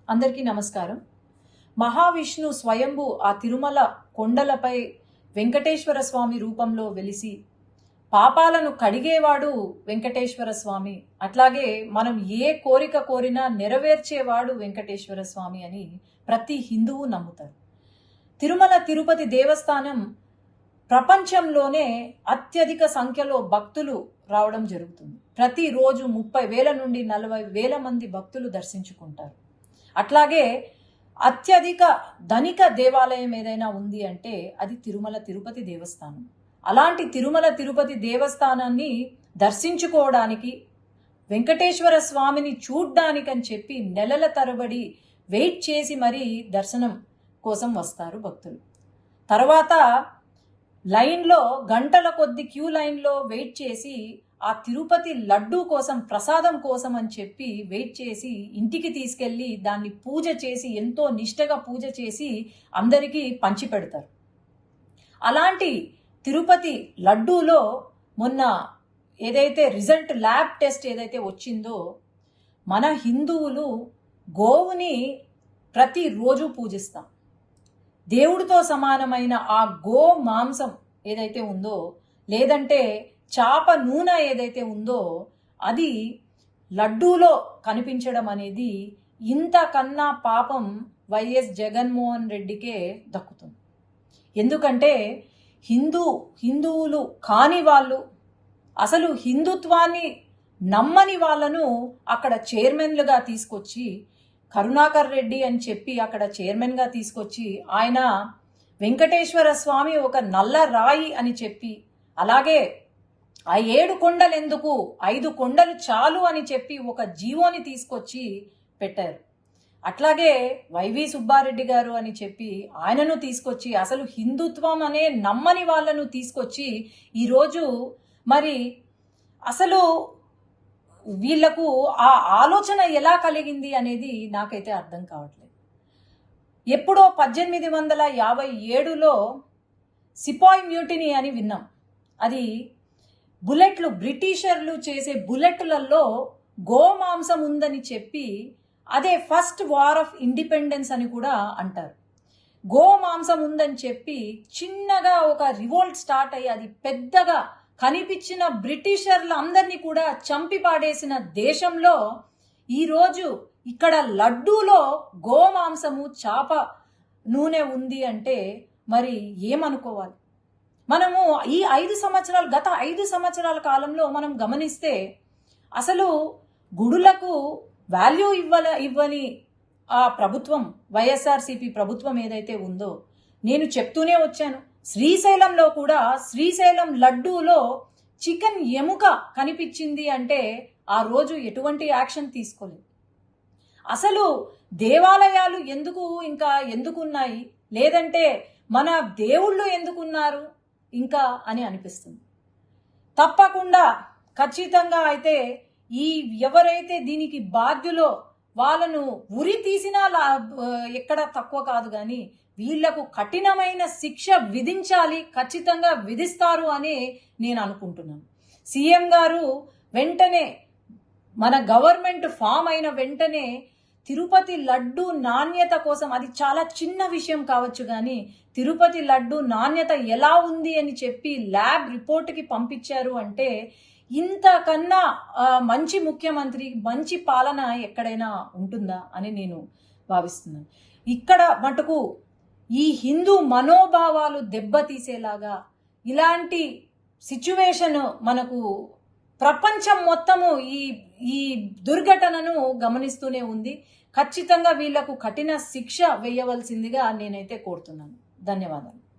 అందరికీ నమస్కారం. మహావిష్ణు స్వయంభు ఆ తిరుమల కొండలపై వెంకటేశ్వర స్వామి రూపంలో వెలిసి పాపాలను కడిగేవాడు వెంకటేశ్వర స్వామి. అట్లాగే మనం ఏ కోరిక కోరినా నెరవేర్చేవాడు వెంకటేశ్వర స్వామి అని ప్రతి హిందువు నమ్ముతారు. తిరుమల తిరుపతి దేవస్థానం ప్రపంచంలోనే అత్యధిక సంఖ్యలో భక్తులు రావడం జరుగుతుంది. ప్రతిరోజు 30,000 నుండి 40,000 మంది భక్తులు దర్శించుకుంటారు. అట్లాగే అత్యధిక ధనిక దేవాలయం ఏదైనా ఉంది అంటే అది తిరుమల తిరుపతి దేవస్థానం. అలాంటి తిరుమల తిరుపతి దేవస్థానాన్ని దర్శించుకోవడానికి, వెంకటేశ్వర స్వామిని చూడ్డానికి అని చెప్పి నెలల తరబడి వెయిట్ చేసి మరీ దర్శనం కోసం వస్తారు భక్తులు. తర్వాత లైన్లో గంటల కొద్ది క్యూ లైన్లో వెయిట్ చేసి ఆ తిరుపతి లడ్డూ కోసం, ప్రసాదం కోసం అని చెప్పి వెయిట్ చేసి ఇంటికి తీసుకెళ్ళి దాన్ని పూజ చేసి, ఎంతో నిష్టగా పూజ చేసి అందరికీ పంచిపెడతారు. అలాంటి తిరుపతి లడ్డూలో మొన్న ఏదైతే రిజల్ట్ ల్యాబ్ టెస్ట్ ఏదైతే వచ్చిందో, మన హిందువులు గోవుని ప్రతిరోజు పూజిస్తాం. దేవుడితో సమానమైన ఆ గో మాంసం ఏదైతే ఉందో, లేదంటే చాప నూనె ఏదైతే ఉందో, అది లడ్డూలో కనిపించడం అనేది ఇంతకన్నా పాపం వైఎస్ జగన్మోహన్ రెడ్డికే దక్కుతుంది. ఎందుకంటే హిందువులు కాని వాళ్ళు, అసలు హిందుత్వాన్ని నమ్మని వాళ్ళను అక్కడ చైర్మన్లుగా తీసుకొచ్చి, కరుణాకర్ రెడ్డి అని చెప్పి అక్కడ చైర్మన్గా తీసుకొచ్చి, ఆయన వెంకటేశ్వర స్వామి ఒక నల్ల రాయి అని చెప్పి, అలాగే ఆ 7 కొండలు ఎందుకు, 5 కొండలు చాలు అని చెప్పి ఒక జీవోని తీసుకొచ్చి పెట్టారు. అట్లాగే వైవి సుబ్బారెడ్డి గారు అని చెప్పి ఆయనను తీసుకొచ్చి, అసలు హిందుత్వం అనే నమ్మని వాళ్ళను తీసుకొచ్చి ఈరోజు మరి అసలు వీళ్లకు ఆ ఆలోచన ఎలా కలిగింది అనేది నాకైతే అర్థం కావట్లేదు. ఎప్పుడో 1857లో సిపాయి మ్యూటినీ అని విన్నాం. అది బుల్లెట్లు, బ్రిటిషర్లు చేసే బుల్లెట్లలో గోమాంసం ఉందని చెప్పి, అదే ఫస్ట్ వార్ ఆఫ్ ఇండిపెండెన్స్ అని కూడా అంటారు. గోమాంసం ఉందని చెప్పి చిన్నగా ఒక రివోల్ట్ స్టార్ట్ అయ్యి అది పెద్దగా కనిపించిన బ్రిటిషర్లు అందరినీ కూడా చంపి పాడేసిన దేశంలో ఈరోజు ఇక్కడ లడ్డూలో గోమాంసము, చాప నూనె ఉంది అంటే మరి ఏమనుకోవాలి? మనము ఈ గత 5 సంవత్సరాల కాలంలో మనం గమనిస్తే అసలు గుడులకు వాల్యూ ఇవ్వని ఆ ప్రభుత్వం, వైఎస్ఆర్సీపీ ప్రభుత్వం ఏదైతే ఉందో, నేను చెప్తూనే వచ్చాను. శ్రీశైలంలో కూడా శ్రీశైలం లడ్డూలో చికెన్ ఎముక కనిపించింది అంటే ఆ రోజు ఎటువంటి యాక్షన్ తీసుకోలేదు. అసలు దేవాలయాలు ఎందుకున్నాయి, లేదంటే మన దేవుళ్ళు ఎందుకున్నారు ఇంకా అని అనిపిస్తుంది. తప్పకుండా ఖచ్చితంగా అయితే ఎవరైతే దీనికి బాధ్యులో వాళ్ళను ఉరి తీసినా ఎక్కడ తక్కువ కాదు, కానీ వీళ్లకు కఠినమైన శిక్ష విధించాలి, ఖచ్చితంగా విధిస్తారు అని నేను అనుకుంటున్నాను. సీఎం గారు వెంటనే, మన గవర్నమెంట్ ఫామ్ అయిన వెంటనే తిరుపతి లడ్డు నాణ్యత కోసం, అది చాలా చిన్న విషయం కావచ్చు కానీ తిరుపతి లడ్డు నాణ్యత ఎలా ఉంది అని చెప్పి ల్యాబ్ రిపోర్ట్కి పంపించారు అంటే ఇంతకన్నా మంచి ముఖ్యమంత్రి, మంచి పాలన ఎక్కడైనా ఉంటుందా అని నేను భావిస్తున్నాను. ఇక్కడ మటుకు ఈ హిందూ మనోభావాలు దెబ్బతీసేలాగా ఇలాంటి సిచ్యువేషన్ మనకు ప్రపంచం మొత్తము ఈ దుర్ఘటనను గమనిస్తూనే ఉంది. ఖచ్చితంగా వీళ్లకు కఠిన శిక్ష వేయవలసిందిగా నేనైతే కోరుతున్నాను. ధన్యవాదాలు.